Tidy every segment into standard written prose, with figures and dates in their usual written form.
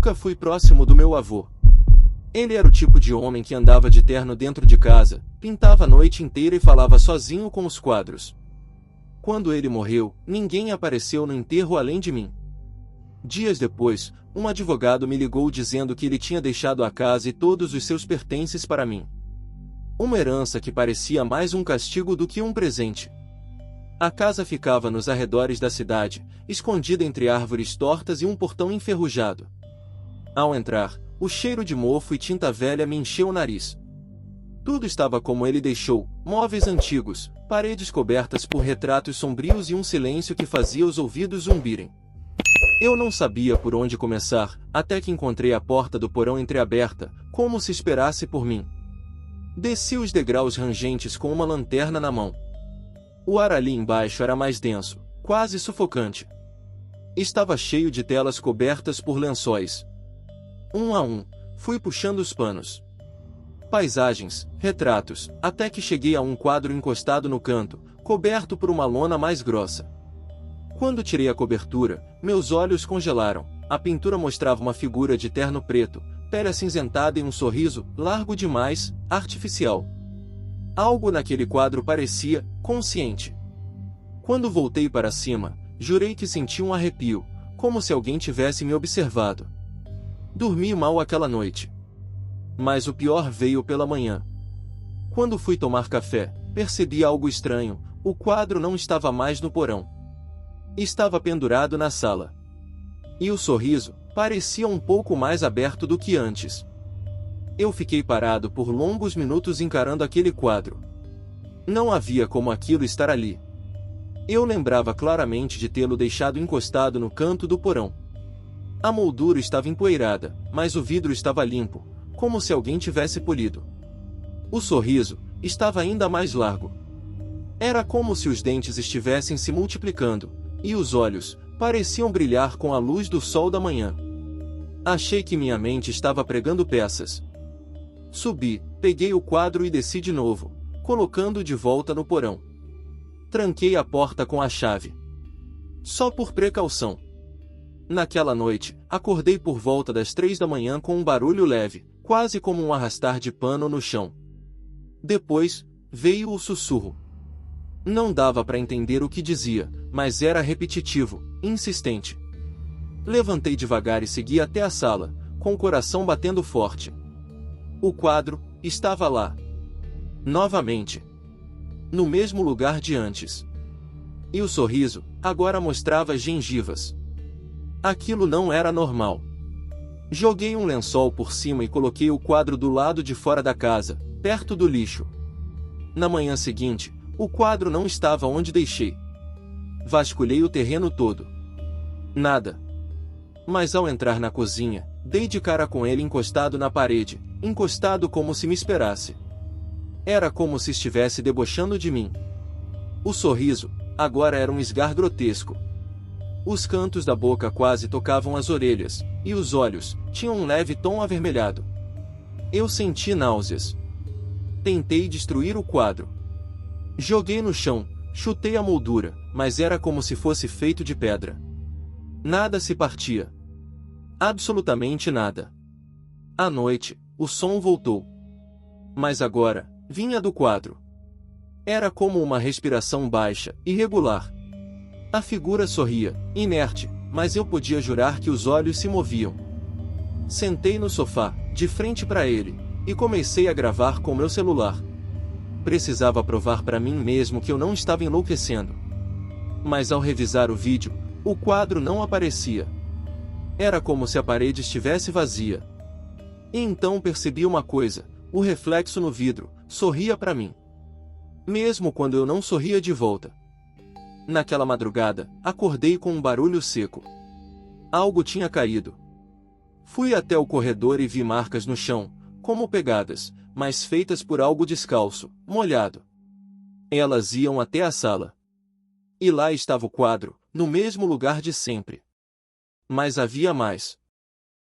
Nunca fui próximo do meu avô. Ele era o tipo de homem que andava de terno dentro de casa, pintava a noite inteira e falava sozinho com os quadros. Quando ele morreu, ninguém apareceu no enterro além de mim. Dias depois, um advogado me ligou dizendo que ele tinha deixado a casa e todos os seus pertences para mim. Uma herança que parecia mais um castigo do que um presente. A casa ficava nos arredores da cidade, escondida entre árvores tortas e um portão enferrujado. Ao entrar, o cheiro de mofo e tinta velha me encheu o nariz. Tudo estava como ele deixou, móveis antigos, paredes cobertas por retratos sombrios e um silêncio que fazia os ouvidos zumbirem. Eu não sabia por onde começar, até que encontrei a porta do porão entreaberta, como se esperasse por mim. Desci os degraus rangentes com uma lanterna na mão. O ar ali embaixo era mais denso, quase sufocante. Estava cheio de telas cobertas por lençóis. Um a um, fui puxando os panos. Paisagens, retratos, até que cheguei a um quadro encostado no canto, coberto por uma lona mais grossa. Quando tirei a cobertura, meus olhos congelaram. A pintura mostrava uma figura de terno preto, pele acinzentada e um sorriso, largo demais, artificial. Algo naquele quadro parecia consciente. Quando voltei para cima, jurei que senti um arrepio, como se alguém tivesse me observado. Dormi mal aquela noite. Mas o pior veio pela manhã. Quando fui tomar café, percebi algo estranho. O quadro não estava mais no porão. Estava pendurado na sala. E o sorriso parecia um pouco mais aberto do que antes. Eu fiquei parado por longos minutos encarando aquele quadro. Não havia como aquilo estar ali. Eu lembrava claramente de tê-lo deixado encostado no canto do porão. A moldura estava empoeirada, mas o vidro estava limpo, como se alguém tivesse polido. O sorriso estava ainda mais largo. Era como se os dentes estivessem se multiplicando, e os olhos pareciam brilhar com a luz do sol da manhã. Achei que minha mente estava pregando peças. Subi, peguei o quadro e desci de novo, colocando-o de volta no porão. Tranquei a porta com a chave. Só por precaução. Naquela noite, acordei por volta das 3 da manhã com um barulho leve, quase como um arrastar de pano no chão. Depois, veio o sussurro. Não dava para entender o que dizia, mas era repetitivo, insistente. Levantei devagar e segui até a sala, com o coração batendo forte. O quadro estava lá. Novamente. No mesmo lugar de antes. E o sorriso agora mostrava as gengivas. Aquilo não era normal. Joguei um lençol por cima e coloquei o quadro do lado de fora da casa, perto do lixo. Na manhã seguinte, o quadro não estava onde deixei. Vasculhei o terreno todo. Nada. Mas ao entrar na cozinha, dei de cara com ele encostado na parede, encostado como se me esperasse. Era como se estivesse debochando de mim. O sorriso agora era um esgar grotesco. Os cantos da boca quase tocavam as orelhas, e os olhos tinham um leve tom avermelhado. Eu senti náuseas. Tentei destruir o quadro. Joguei no chão, chutei a moldura, mas era como se fosse feito de pedra. Nada se partia. Absolutamente nada. À noite, o som voltou. Mas agora, vinha do quadro. Era como uma respiração baixa, irregular. A figura sorria, inerte, mas eu podia jurar que os olhos se moviam. Sentei no sofá, de frente para ele, e comecei a gravar com meu celular. Precisava provar para mim mesmo que eu não estava enlouquecendo. Mas ao revisar o vídeo, o quadro não aparecia. Era como se a parede estivesse vazia. E então percebi uma coisa: o reflexo no vidro sorria para mim. Mesmo quando eu não sorria de volta. Naquela madrugada, acordei com um barulho seco. Algo tinha caído. Fui até o corredor e vi marcas no chão, como pegadas, mas feitas por algo descalço, molhado. Elas iam até a sala. E lá estava o quadro, no mesmo lugar de sempre. Mas havia mais.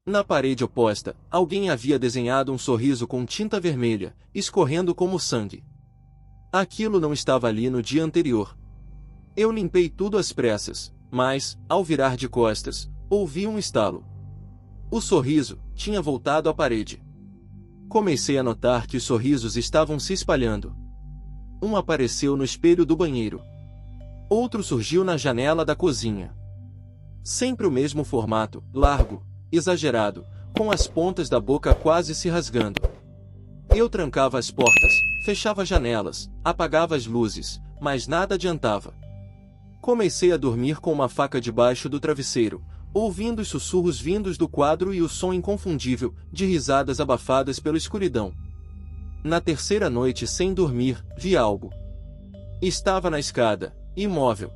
Na parede oposta, alguém havia desenhado um sorriso com tinta vermelha, escorrendo como sangue. Aquilo não estava ali no dia anterior. Eu limpei tudo às pressas, mas, ao virar de costas, ouvi um estalo. O sorriso tinha voltado à parede. Comecei a notar que os sorrisos estavam se espalhando. Um apareceu no espelho do banheiro. Outro surgiu na janela da cozinha. Sempre o mesmo formato, largo, exagerado, com as pontas da boca quase se rasgando. Eu trancava as portas, fechava janelas, apagava as luzes, mas nada adiantava. Comecei a dormir com uma faca debaixo do travesseiro, ouvindo os sussurros vindos do quadro e o som inconfundível de risadas abafadas pela escuridão. Na terceira noite sem dormir, vi algo. Estava na escada, imóvel.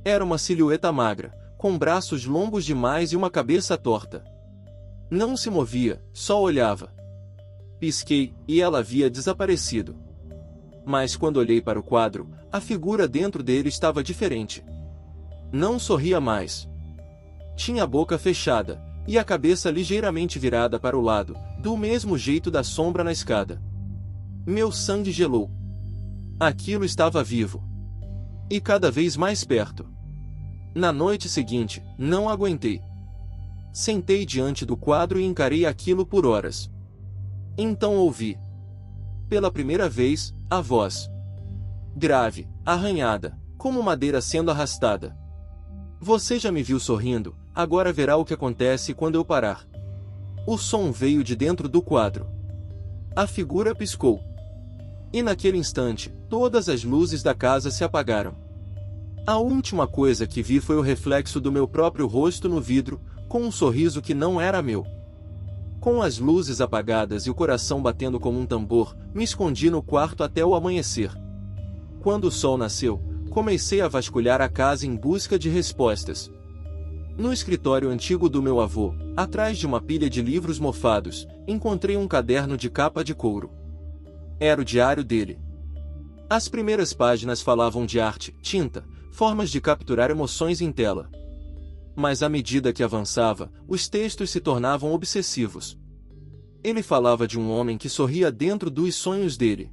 Era uma silhueta magra, com braços longos demais e uma cabeça torta. Não se movia, só olhava. Pisquei, e ela havia desaparecido. Mas quando olhei para o quadro, a figura dentro dele estava diferente. Não sorria mais. Tinha a boca fechada, e a cabeça ligeiramente virada para o lado, do mesmo jeito da sombra na escada. Meu sangue gelou. Aquilo estava vivo. E cada vez mais perto. Na noite seguinte, não aguentei. Sentei diante do quadro e encarei aquilo por horas. Então ouvi, pela primeira vez, a voz. Grave, arranhada, como madeira sendo arrastada. Você já me viu sorrindo, agora verá o que acontece quando eu parar. O som veio de dentro do quadro. A figura piscou. E naquele instante, todas as luzes da casa se apagaram. A última coisa que vi foi o reflexo do meu próprio rosto no vidro, com um sorriso que não era meu. Com as luzes apagadas e o coração batendo como um tambor, me escondi no quarto até o amanhecer. Quando o sol nasceu, comecei a vasculhar a casa em busca de respostas. No escritório antigo do meu avô, atrás de uma pilha de livros mofados, encontrei um caderno de capa de couro. Era o diário dele. As primeiras páginas falavam de arte, tinta, formas de capturar emoções em tela. Mas à medida que avançava, os textos se tornavam obsessivos. Ele falava de um homem que sorria dentro dos sonhos dele.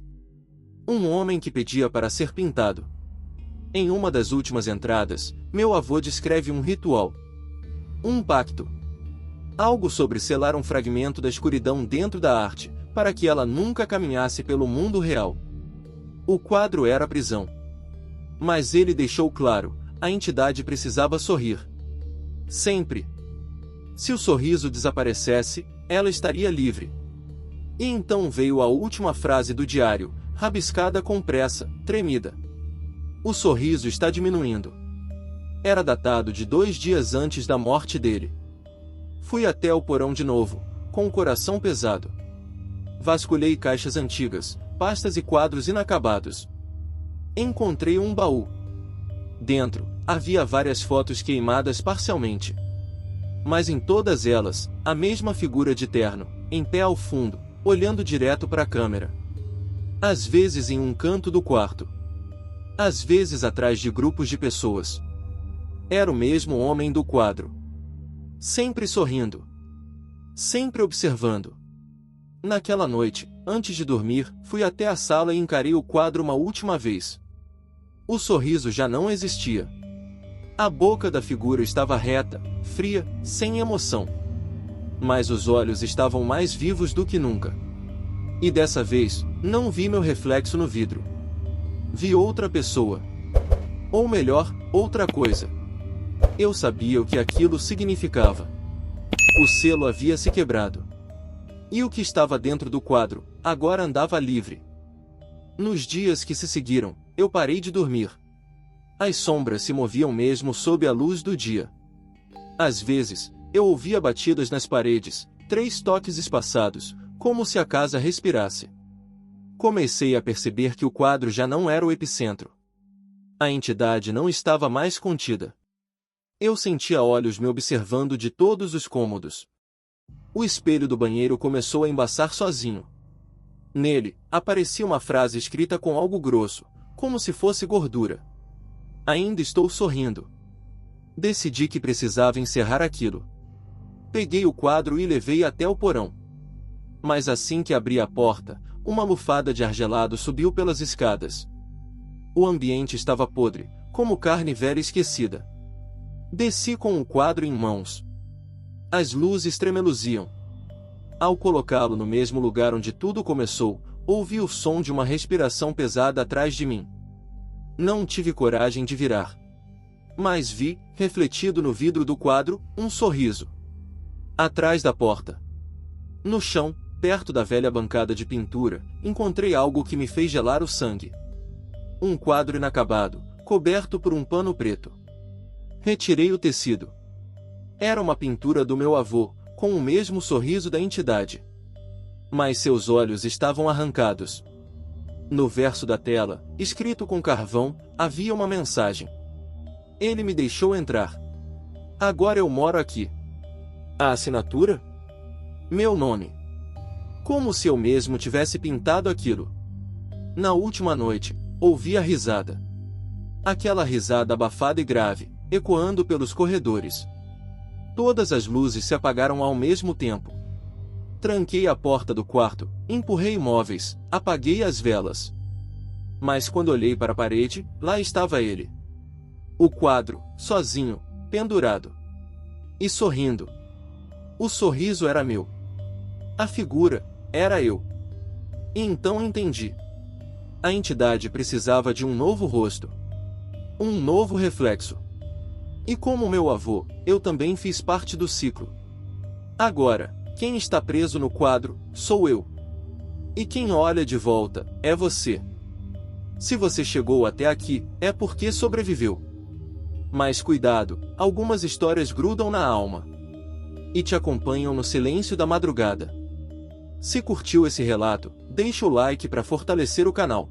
Um homem que pedia para ser pintado. Em uma das últimas entradas, meu avô descreve um ritual. Um pacto. Algo sobre selar um fragmento da escuridão dentro da arte, para que ela nunca caminhasse pelo mundo real. O quadro era a prisão. Mas ele deixou claro, a entidade precisava sorrir. Sempre. Se o sorriso desaparecesse, ela estaria livre. E então veio a última frase do diário, rabiscada com pressa, tremida. O sorriso está diminuindo. Era datado de 2 dias antes da morte dele. Fui até o porão de novo, com o coração pesado. Vasculhei caixas antigas, pastas e quadros inacabados. Encontrei um baú. Dentro, havia várias fotos queimadas parcialmente. Mas em todas elas, a mesma figura de terno, em pé ao fundo, olhando direto para a câmera. Às vezes em um canto do quarto. Às vezes atrás de grupos de pessoas. Era o mesmo homem do quadro. Sempre sorrindo. Sempre observando. Naquela noite, antes de dormir, fui até a sala e encarei o quadro uma última vez. O sorriso já não existia. A boca da figura estava reta, fria, sem emoção. Mas os olhos estavam mais vivos do que nunca. E dessa vez, não vi meu reflexo no vidro. Vi outra pessoa. Ou melhor, outra coisa. Eu sabia o que aquilo significava. O selo havia se quebrado. E o que estava dentro do quadro, agora andava livre. Nos dias que se seguiram, eu parei de dormir. As sombras se moviam mesmo sob a luz do dia. Às vezes, eu ouvia batidas nas paredes, 3 toques espaçados, como se a casa respirasse. Comecei a perceber que o quadro já não era o epicentro. A entidade não estava mais contida. Eu sentia olhos me observando de todos os cômodos. O espelho do banheiro começou a embaçar sozinho. Nele, aparecia uma frase escrita com algo grosso, como se fosse gordura. Ainda estou sorrindo. Decidi que precisava encerrar aquilo. Peguei o quadro e levei até o porão. Mas assim que abri a porta, uma lufada de ar gelado subiu pelas escadas. O ambiente estava podre, como carne velha esquecida. Desci com o quadro em mãos. As luzes tremeluziam. Ao colocá-lo no mesmo lugar onde tudo começou, ouvi o som de uma respiração pesada atrás de mim. Não tive coragem de virar. Mas vi, refletido no vidro do quadro, um sorriso. Atrás da porta. No chão, perto da velha bancada de pintura, encontrei algo que me fez gelar o sangue. Um quadro inacabado, coberto por um pano preto. Retirei o tecido. Era uma pintura do meu avô, com o mesmo sorriso da entidade. Mas seus olhos estavam arrancados. No verso da tela, escrito com carvão, havia uma mensagem. Ele me deixou entrar. Agora eu moro aqui. A assinatura? Meu nome. Como se eu mesmo tivesse pintado aquilo. Na última noite, ouvi a risada. Aquela risada abafada e grave, ecoando pelos corredores. Todas as luzes se apagaram ao mesmo tempo. Tranquei a porta do quarto, empurrei móveis, apaguei as velas. Mas quando olhei para a parede, lá estava ele. O quadro, sozinho, pendurado. E sorrindo. O sorriso era meu. A figura, era eu. E então entendi. A entidade precisava de um novo rosto. Um novo reflexo. E como meu avô, eu também fiz parte do ciclo. Agora, quem está preso no quadro, sou eu. E quem olha de volta, é você. Se você chegou até aqui, é porque sobreviveu. Mas cuidado, algumas histórias grudam na alma. E te acompanham no silêncio da madrugada. Se curtiu esse relato, deixa o like para fortalecer o canal.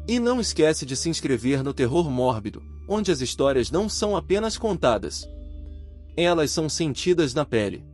E não esquece de se inscrever no Terror Mórbido, onde as histórias não são apenas contadas. Elas são sentidas na pele.